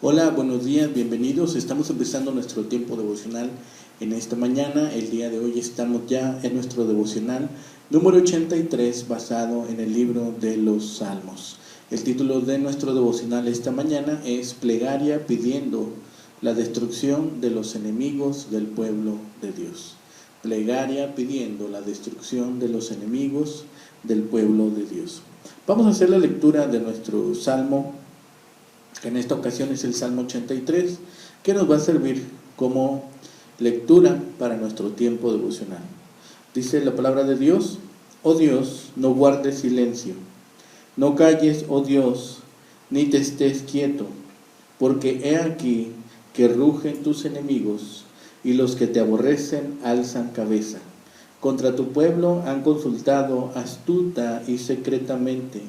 Hola, buenos días, bienvenidos. Estamos empezando nuestro tiempo devocional en esta mañana. El día de hoy estamos ya en nuestro devocional número 83, basado en el libro de los Salmos. El título de nuestro devocional esta mañana es Plegaria pidiendo la destrucción de los enemigos del pueblo de Dios. Plegaria pidiendo la destrucción de los enemigos del pueblo de Dios. Vamos a hacer la lectura de nuestro salmo, que en esta ocasión es el Salmo 83, que nos va a servir como lectura para nuestro tiempo devocional. Dice la palabra de Dios: Oh Dios, no guardes silencio, no calles, oh Dios, ni te estés quieto, porque he aquí que rugen tus enemigos, y los que te aborrecen alzan cabeza. Contra tu pueblo han consultado astuta y secretamente,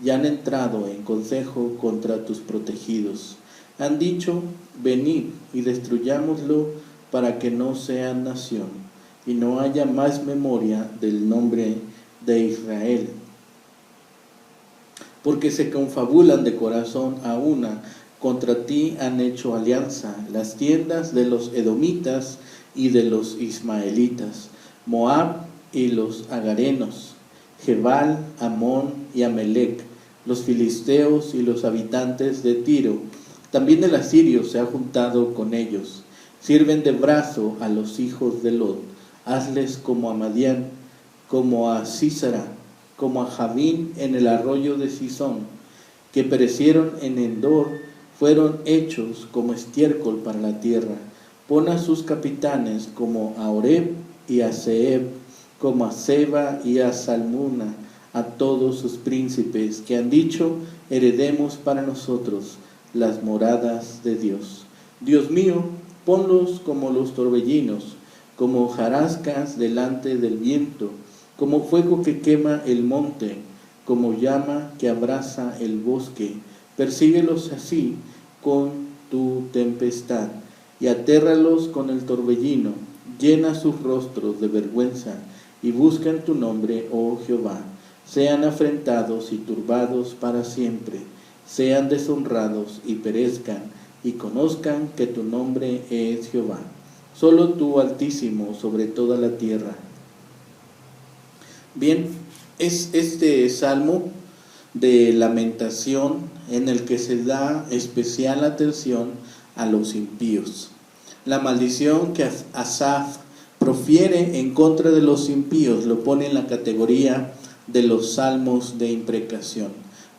y han entrado en consejo contra tus protegidos. Han dicho: venid y destruyámoslo para que no sea nación, y no haya más memoria del nombre de Israel. Porque se confabulan de corazón a una, contra ti han hecho alianza las tiendas de los edomitas y de los ismaelitas, Moab y los agarenos, Gebal, Amón y Amelec, los filisteos y los habitantes de Tiro. También el asirio se ha juntado con ellos. Sirven de brazo a los hijos de Lot. Hazles como a Madián, como a Sísara, como a Javín en el arroyo de Sison, que perecieron en Endor, fueron hechos como estiércol para la tierra. Pon a sus capitanes como a Oreb y a Zeeb, como a Seba y a Salmuna, a todos sus príncipes que han dicho: heredemos para nosotros las moradas de Dios. Dios mío, ponlos como los torbellinos, como hojarascas delante del viento, como fuego que quema el monte, como llama que abraza el bosque. Persíguelos así con tu tempestad y atérralos con el torbellino. Llena sus rostros de vergüenza y buscan tu nombre, oh Jehová. Sean afrentados y turbados para siempre, sean deshonrados y perezcan, y conozcan que tu nombre es Jehová. Solo tú, Altísimo, sobre toda la tierra. Bien, es este salmo de lamentación en el que se da especial atención a los impíos. La maldición que Asaf profiere en contra de los impíos lo pone en la categoría de los salmos de imprecación.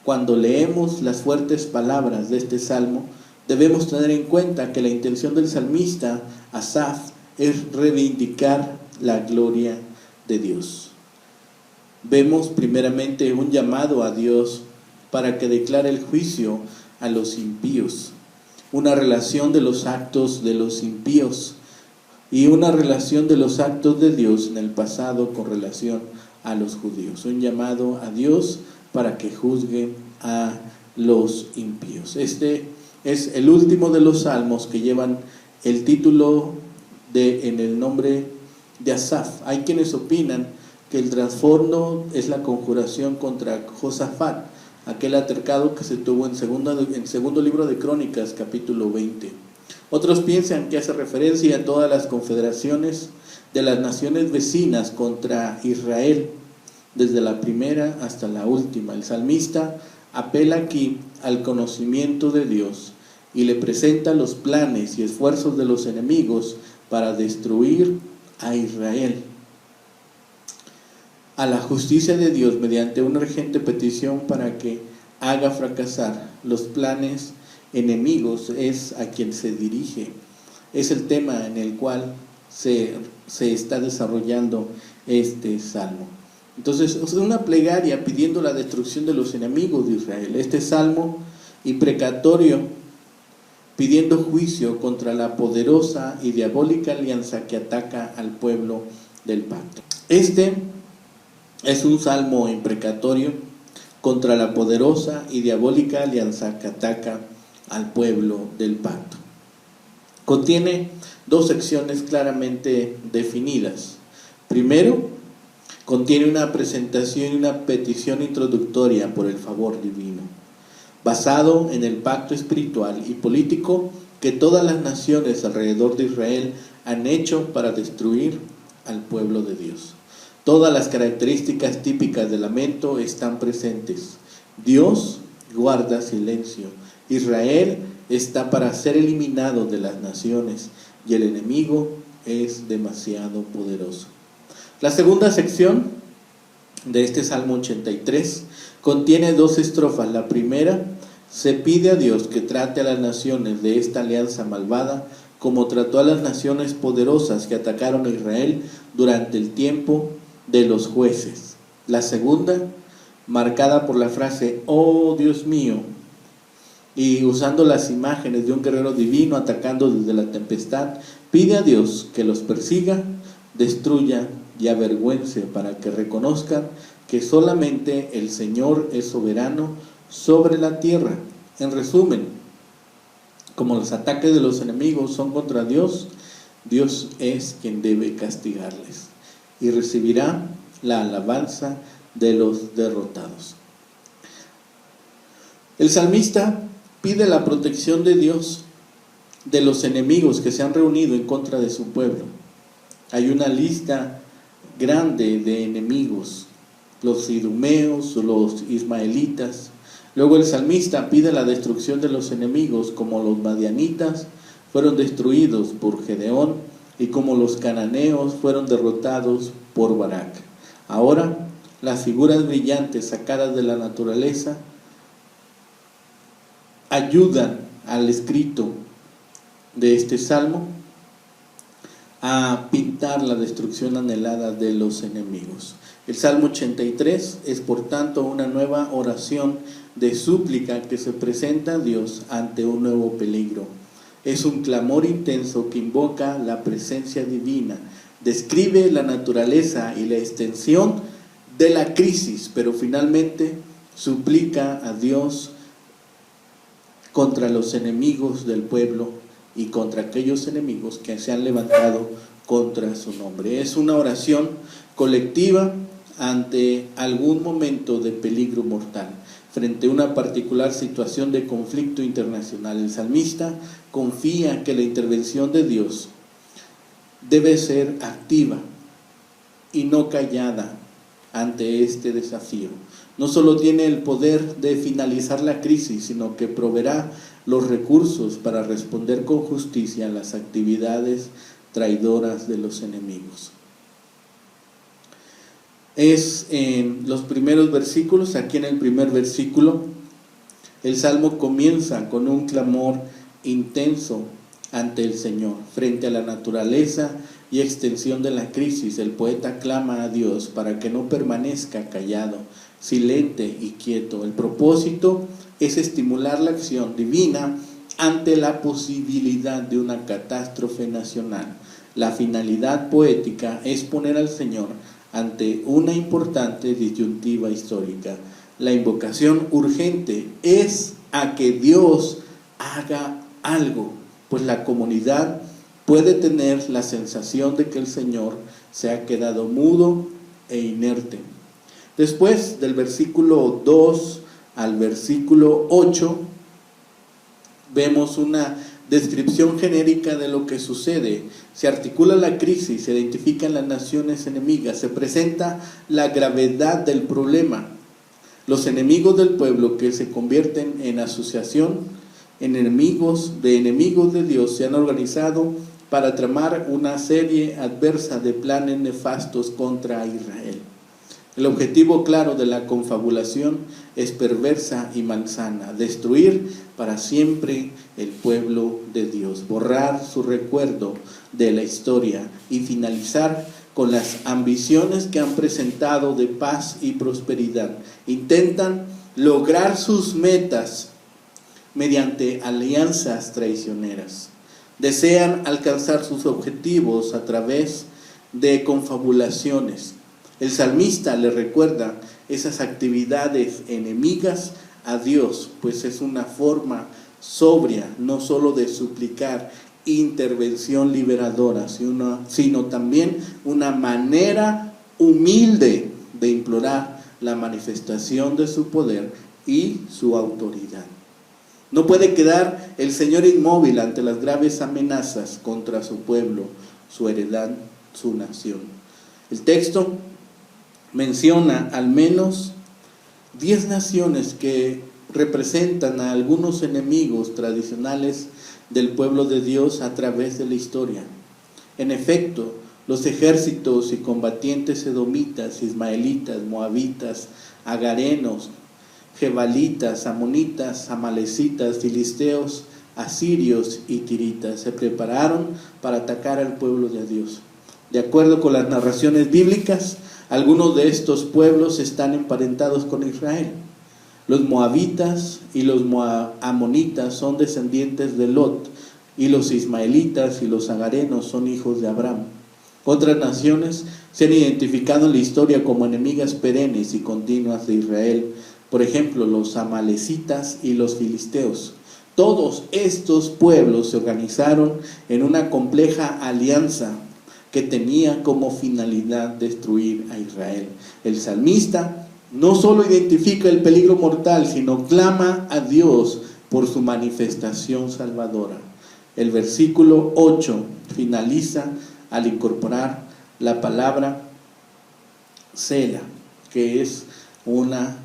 Cuando leemos las fuertes palabras de este salmo, debemos tener en cuenta que la intención del salmista Asaf es reivindicar la gloria de Dios. Vemos primeramente un llamado a Dios para que declare el juicio a los impíos, una relación de los actos de los impíos y una relación de los actos de Dios en el pasado con relación a los judíos. Un llamado a Dios para que juzgue a los impíos. Este es el último de los salmos que llevan el título en el nombre de Asaf. Hay quienes opinan que el trasfondo es la conjuración contra Josafat, aquel altercado que se tuvo en segundo libro de Crónicas, capítulo 20. Otros piensan que hace referencia a todas las confederaciones de las naciones vecinas contra Israel, desde la primera hasta la última. El salmista apela aquí al conocimiento de Dios y le presenta los planes y esfuerzos de los enemigos para destruir a Israel. A la justicia de Dios mediante una urgente petición para que haga fracasar los planes enemigos es a quien se dirige. Es el tema en el cual se está desarrollando este salmo. Entonces, es una plegaria pidiendo la destrucción de los enemigos de Israel. Este salmo imprecatorio pidiendo juicio contra la poderosa y diabólica alianza que ataca al pueblo del pacto. Este es un salmo imprecatorio contra la poderosa y diabólica alianza que ataca al pueblo del pacto. Contiene dos secciones claramente definidas. Primero, contiene una presentación y una petición introductoria por el favor divino. basado en el pacto espiritual y político que todas las naciones alrededor de Israel han hecho para destruir al pueblo de Dios. Todas las características típicas del lamento están presentes. Dios guarda silencio. Israel está para ser eliminado de las naciones y el enemigo es demasiado poderoso. La segunda sección de este Salmo 83 contiene 2 estrofas. La primera, se pide a Dios que trate a las naciones de esta alianza malvada como trató a las naciones poderosas que atacaron a Israel durante el tiempo de los jueces. La segunda, marcada por la frase, oh Dios mío, y usando las imágenes de un guerrero divino atacando desde la tempestad, pide a Dios que los persiga, destruya y avergüence para que reconozcan que solamente el Señor es soberano sobre la tierra. En resumen, como los ataques de los enemigos son contra Dios, Dios es quien debe castigarles y recibirá la alabanza de los derrotados. El salmista pide la protección de Dios de los enemigos que se han reunido en contra de su pueblo. Hay una lista grande de enemigos, los idumeos, los ismaelitas. Luego el salmista pide la destrucción de los enemigos, como los madianitas fueron destruidos por Gedeón y como los cananeos fueron derrotados por Barak. Ahora, las figuras brillantes sacadas de la naturaleza ayudan al escrito de este salmo a pintar la destrucción anhelada de los enemigos. El Salmo 83 es por tanto una nueva oración de súplica que se presenta a Dios ante un nuevo peligro. Es un clamor intenso que invoca la presencia divina, describe la naturaleza y la extensión de la crisis, pero finalmente suplica a Dios contra los enemigos del pueblo y contra aquellos enemigos que se han levantado contra su nombre. Es una oración colectiva ante algún momento de peligro mortal, frente a una particular situación de conflicto internacional. El salmista confía que la intervención de Dios debe ser activa y no callada ante este desafío. No solo tiene el poder de finalizar la crisis, sino que proveerá los recursos para responder con justicia a las actividades traidoras de los enemigos. Es en los primeros versículos, aquí en el primer versículo, el Salmo comienza con un clamor intenso ante el Señor, frente a la naturaleza y extensión de la crisis. El poeta clama a Dios para que no permanezca callado, silente y quieto. El propósito es estimular la acción divina ante la posibilidad de una catástrofe nacional. La finalidad poética es poner al Señor ante una importante disyuntiva histórica. La invocación urgente es a que Dios haga algo, pues la comunidad puede tener la sensación de que el Señor se ha quedado mudo e inerte. Después del versículo 2 al versículo 8, vemos una descripción genérica de lo que sucede. Se articula la crisis, se identifican las naciones enemigas, se presenta la gravedad del problema. Los enemigos del pueblo que se convierten en asociación, enemigos de Dios, se han organizado para tramar una serie adversa de planes nefastos contra Israel. El objetivo claro de la confabulación es perversa y malsana: destruir para siempre el pueblo de Dios, borrar su recuerdo de la historia y finalizar con las ambiciones que han presentado de paz y prosperidad. Intentan lograr sus metas mediante alianzas traicioneras. Desean alcanzar sus objetivos a través de confabulaciones. El salmista le recuerda esas actividades enemigas a Dios, pues es una forma sobria, no solo de suplicar intervención liberadora, sino también una manera humilde de implorar la manifestación de su poder y su autoridad. No puede quedar el Señor inmóvil ante las graves amenazas contra su pueblo, su heredad, su nación. El texto menciona al menos 10 naciones que representan a algunos enemigos tradicionales del pueblo de Dios a través de la historia. En efecto, los ejércitos y combatientes edomitas, ismaelitas, moabitas, agarenos, jebalitas, amonitas, amalecitas, filisteos, asirios y tiritas se prepararon para atacar al pueblo de Dios. De acuerdo con las narraciones bíblicas, algunos de estos pueblos están emparentados con Israel. Los moabitas y los amonitas son descendientes de Lot, y los ismaelitas y los agarenos son hijos de Abraham. Otras naciones se han identificado en la historia como enemigas perennes y continuas de Israel. Por ejemplo, los amalecitas y los filisteos. Todos estos pueblos se organizaron en una compleja alianza que tenía como finalidad destruir a Israel. El salmista no solo identifica el peligro mortal, sino clama a Dios por su manifestación salvadora. El versículo 8 finaliza al incorporar la palabra Sela, que es una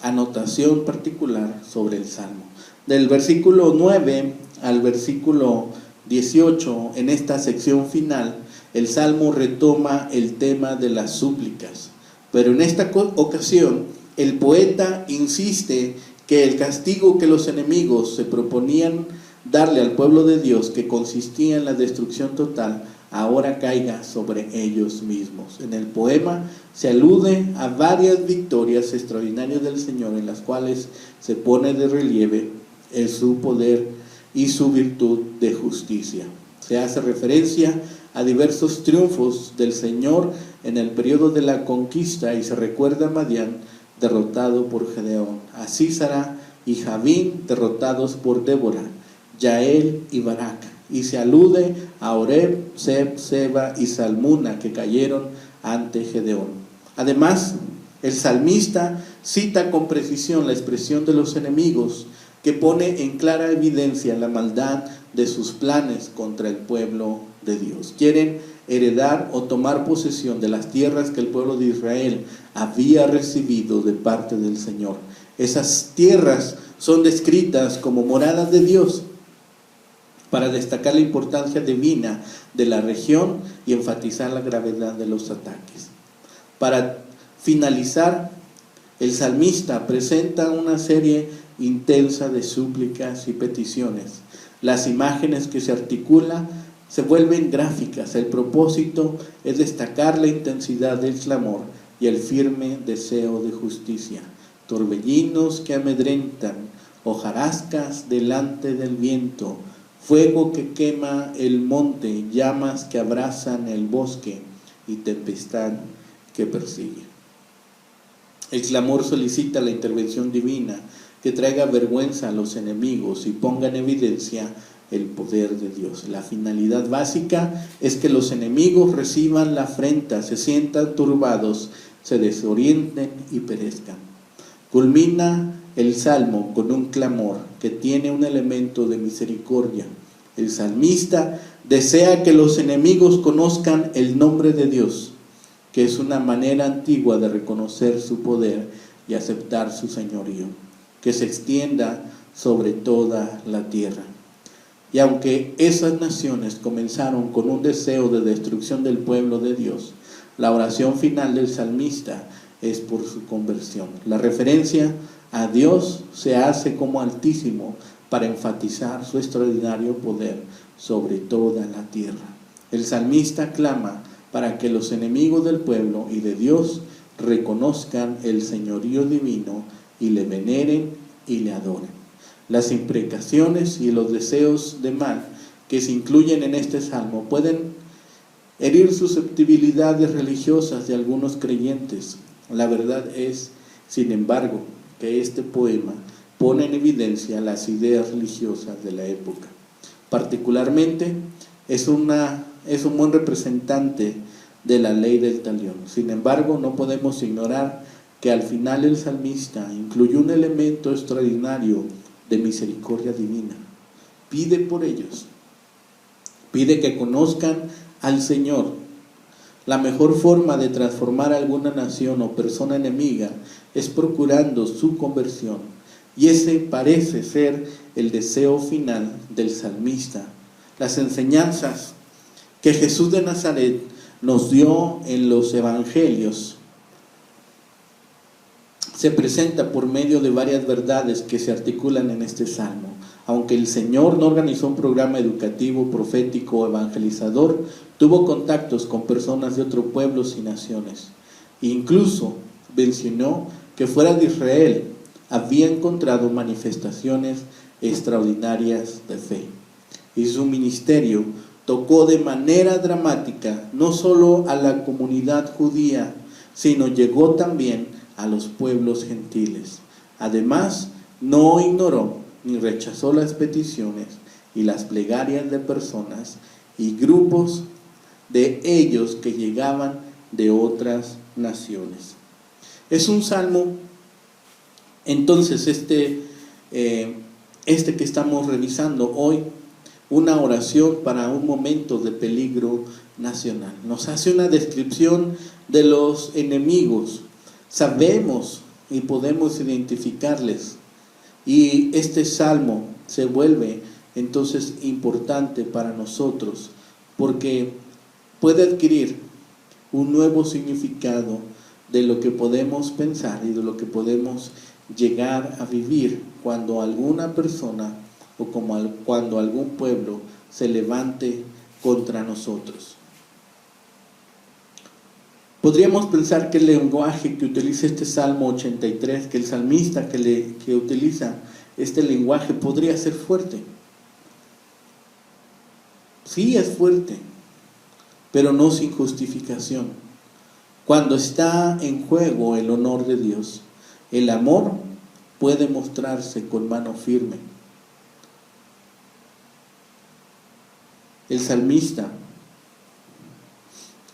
anotación particular sobre el Salmo. Del versículo 9 al versículo 18, en esta sección final, el Salmo retoma el tema de las súplicas. Pero en esta ocasión, el poeta insiste que el castigo que los enemigos se proponían darle al pueblo de Dios, que consistía en la destrucción total, ahora caiga sobre ellos mismos. En el poema se alude a varias victorias extraordinarias del Señor, en las cuales se pone de relieve su poder y su virtud de justicia. Se hace referencia a diversos triunfos del Señor en el periodo de la conquista, y se recuerda a Madián derrotado por Gedeón, a Sísara y Javín derrotados por Débora, Yael y Barak, y se alude a Oreb, Seb, Seba y Salmuna, que cayeron ante Gedeón. Además, el salmista cita con precisión la expresión de los enemigos, que pone en clara evidencia la maldad de sus planes contra el pueblo de Dios. Quieren heredar o tomar posesión de las tierras que el pueblo de Israel había recibido de parte del Señor. Esas tierras son descritas como moradas de Dios, para destacar la importancia divina de la región y enfatizar la gravedad de los ataques. Para finalizar, el salmista presenta una serie intensa de súplicas y peticiones. Las imágenes que se articulan se vuelven gráficas. El propósito es destacar la intensidad del clamor y el firme deseo de justicia. Torbellinos que amedrentan, hojarascas delante del viento, fuego que quema el monte, llamas que abrazan el bosque y tempestad que persigue. El clamor solicita la intervención divina que traiga vergüenza a los enemigos y ponga en evidencia el poder de Dios. La finalidad básica es que los enemigos reciban la afrenta, se sientan turbados, se desorienten y perezcan. Culmina el salmo con un clamor que tiene un elemento de misericordia. El salmista desea que los enemigos conozcan el nombre de Dios, que es una manera antigua de reconocer su poder y aceptar su señorío, que se extienda sobre toda la tierra. Y aunque esas naciones comenzaron con un deseo de destrucción del pueblo de Dios, la oración final del salmista es por su conversión. La referencia a Dios se hace como Altísimo para enfatizar su extraordinario poder sobre toda la tierra. El salmista clama para que los enemigos del pueblo y de Dios reconozcan el señorío divino y le veneren y le adoren. Las imprecaciones y los deseos de mal que se incluyen en este salmo pueden herir susceptibilidades religiosas de algunos creyentes. La verdad es, sin embargo, que este poema pone en evidencia las ideas religiosas de la época. Particularmente, es un buen representante de la ley del talión. Sin embargo, no podemos ignorar que al final el salmista incluyó un elemento extraordinario de misericordia divina. Pide por ellos, pide que conozcan al Señor. La mejor forma de transformar a alguna nación o persona enemiga es procurando su conversión, y ese parece ser el deseo final del salmista. Las enseñanzas que Jesús de Nazaret nos dio en los evangelios se presenta por medio de varias verdades que se articulan en este salmo. Aunque el Señor no organizó un programa educativo, profético o evangelizador, tuvo contactos con personas de otros pueblos y naciones. Incluso mencionó que fuera de Israel había encontrado manifestaciones extraordinarias de fe. Y su ministerio tocó de manera dramática no solo a la comunidad judía, sino llegó también a los pueblos gentiles. Además, no ignoró ni rechazó las peticiones y las plegarias de personas y grupos de ellos que llegaban de otras naciones. Es un salmo, entonces, este que estamos revisando hoy, una oración para un momento de peligro nacional. Nos hace una descripción de los enemigos. Sabemos y podemos identificarles. Y este salmo se vuelve entonces importante para nosotros porque puede adquirir un nuevo significado de lo que podemos pensar y de lo que podemos llegar a vivir cuando alguna persona o cuando algún pueblo se levante contra nosotros. Podríamos pensar que el lenguaje que utiliza este Salmo 83, que el salmista que utiliza este lenguaje podría ser fuerte. Sí, es fuerte, pero no sin justificación. Cuando está en juego el honor de Dios, el amor puede mostrarse con mano firme. El salmista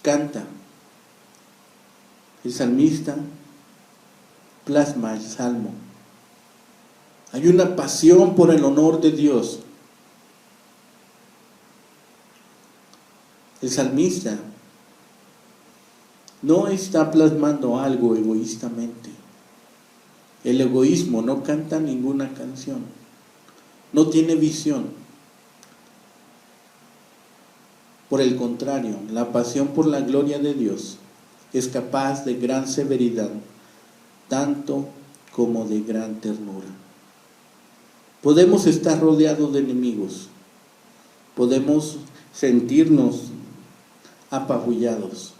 canta. El salmista plasma el salmo. Hay una pasión por el honor de Dios. El salmista no está plasmando algo egoístamente. El egoísmo no canta ninguna canción. No tiene visión. Por el contrario, la pasión por la gloria de Dios es capaz de gran severidad, tanto como de gran ternura. Podemos estar rodeados de enemigos, podemos sentirnos apabullados,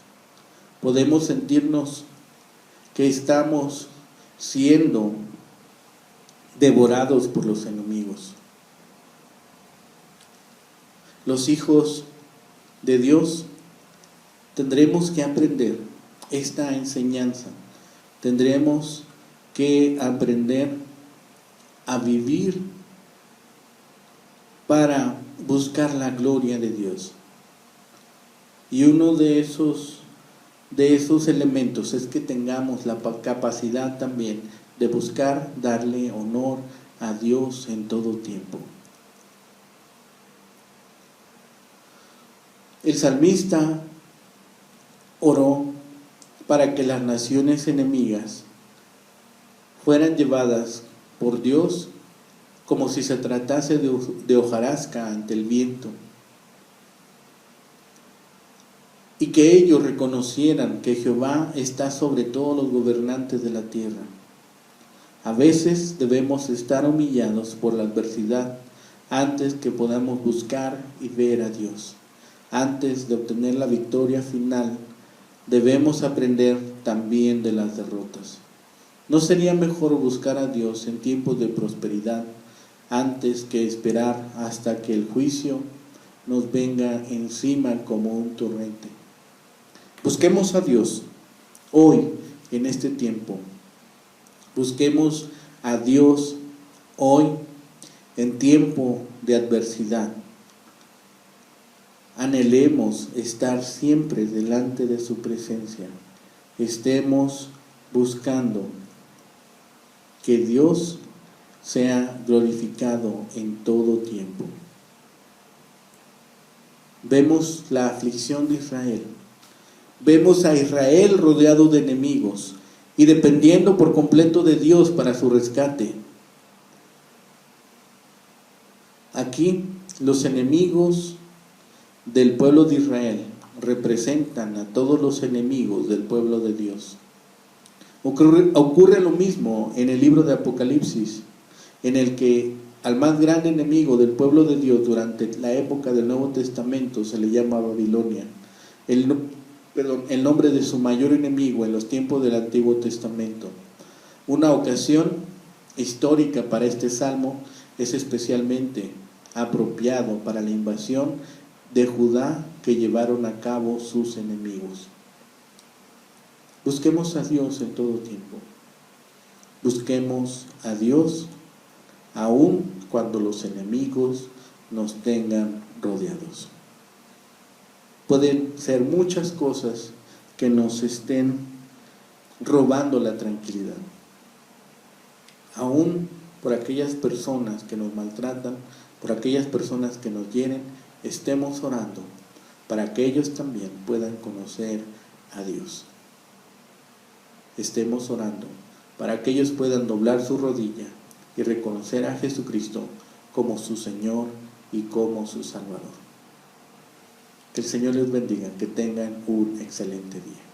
podemos sentirnos que estamos siendo devorados por los enemigos. Los hijos de Dios tendremos que aprender esta enseñanza. Tendremos que aprender a vivir para buscar la gloria de Dios. Y uno de esos elementos es que tengamos la capacidad también de buscar darle honor a Dios en todo tiempo. El salmista oró para que las naciones enemigas fueran llevadas por Dios como si se tratase de hojarasca ante el viento, y que ellos reconocieran que Jehová está sobre todos los gobernantes de la tierra. A veces debemos estar humillados por la adversidad antes que podamos buscar y ver a Dios. Antes de obtener la victoria final, debemos aprender también de las derrotas. ¿No sería mejor buscar a Dios en tiempos de prosperidad antes que esperar hasta que el juicio nos venga encima como un torrente? Busquemos a Dios hoy, en este tiempo. Busquemos a Dios hoy, en tiempo de adversidad. Anhelemos estar siempre delante de su presencia. Estemos buscando que Dios sea glorificado en todo tiempo. Vemos la aflicción de Israel. Vemos a Israel rodeado de enemigos y dependiendo por completo de Dios para su rescate. Aquí los enemigos del pueblo de Israel representan a todos los enemigos del pueblo de Dios. Ocurre lo mismo en el libro de Apocalipsis, en el que al más grande enemigo del pueblo de Dios durante la época del Nuevo Testamento se le llama Babilonia. El nombre de su mayor enemigo en los tiempos del Antiguo Testamento. Una ocasión histórica para este salmo es especialmente apropiado para la invasión de Judá que llevaron a cabo sus enemigos. Busquemos a Dios en todo tiempo. Busquemos a Dios aun cuando los enemigos nos tengan rodeados. Pueden ser muchas cosas que nos estén robando la tranquilidad. Aún por aquellas personas que nos maltratan, por aquellas personas que nos hieren, estemos orando para que ellos también puedan conocer a Dios. Estemos orando para que ellos puedan doblar su rodilla y reconocer a Jesucristo como su Señor y como su Salvador. Que el Señor les bendiga, que tengan un excelente día.